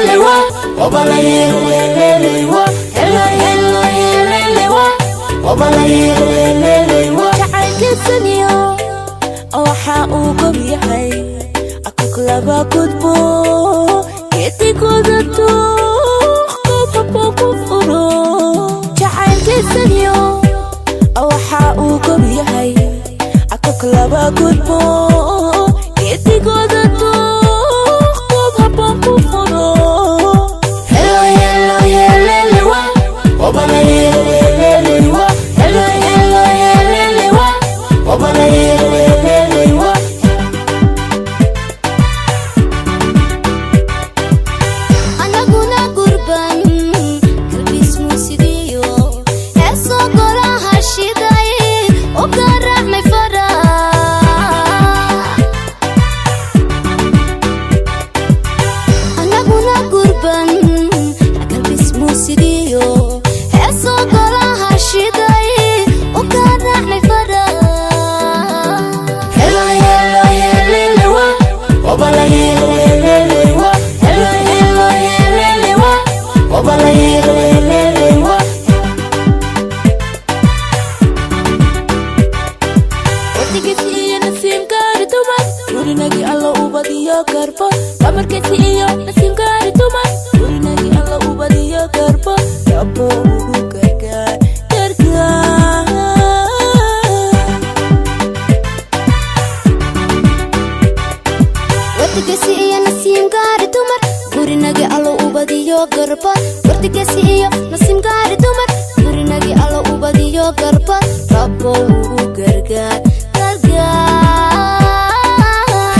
yelelewa, obala yelelewa, hello hello yelelewa, obala yelelewa. jacaylkiisaniyo waxa uu gob yahay akuk laba gudbo geedigooda tuuqaba ku furo. jacaylkiisaniyo waxa uu gob yahay akuk laba gudbo geedigooda tuuqaba ku furo. Hello hello yelelewa, obala yelelewa, hello hello yelelewa, obala yelelewa. anaguna gurban kalbismu sidiyo heesoo golaha shiday u garaacmay fara. anaguna gurban kalbismu sidiyo heesoo golaha shiday u garaacmay fara. Hello hello yelelewa, obala yelelewa, hello hello yelelewa, obala yelelewa. wartigiisi iyo nasiimkaari dumar gurinagii alla u badiyo garbo. qabarkiisi iyo nasiimkaari dumar gurinagii alla u badiyo garbo. rabo ugu gargaar gargaar. wartigiisi iyo nasiimkaari dumar gurinagii alla u badiyo garbo. wartigiisi iyo nasiimkaari dumar gurinagii alla u badiyo garbo. rabo ugu gargaar gargaar.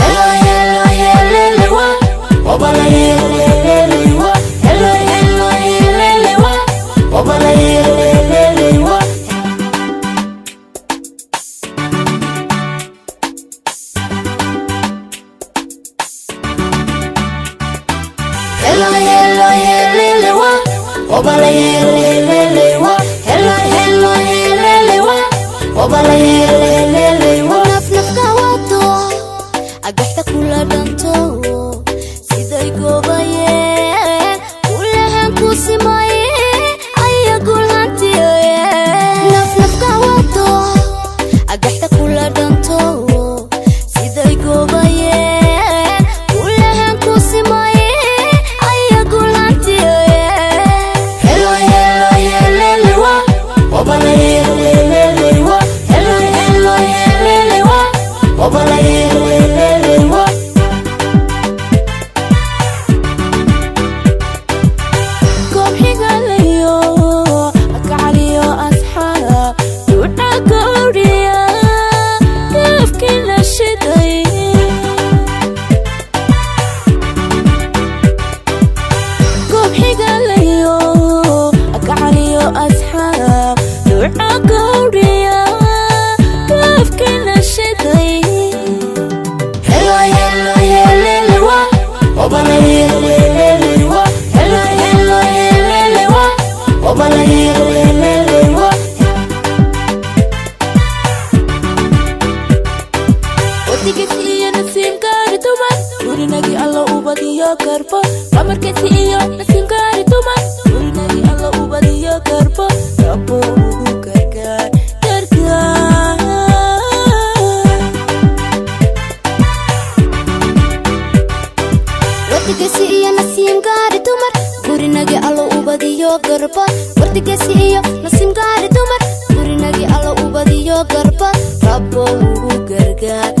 Hello hello yelelewa, obala yelelewa, hello hello yelelewa, obala yelelewa. Hello hello yelelewa, obala yelelewa, hello hello yelelewa, obala yelelewa. nafnafka wado agaxda kula dhanto siday goobayeen ulahan ku simaye ayagul hantiye. nafnafka wado agaxda kula dhanto siday goobayeen ulahan ku simaye ayagul hantiye. Hello hello yelelewa, obala yelelewa, hello hello yelelewa, obala yelelewa. koob xigalayo akacaliyo asxaab duuca gawriya gaafkii la shiday. koob xigalayo akacaliyo asxaab duuca gawriya gaafkii la shiday. Hello hello yelelewa, obala yelelewa, hello hello yelelewa, obala yelelewa. wartigiisi iyo nasiimkaari dumar gurinagii alla u badiyo garbo. qabarkiisi iyo nasiimkaari dumar gurinagii alla u badiyo garbo. rabo ugu gargaar gargaar. wartigiisi iyo nasiimkaari dumar gurinagii alla u badiyo garbo. wartigiisi iyo nasiimkaari dumar gurinagii alla u badiyo garbo. rabo ugu gargaar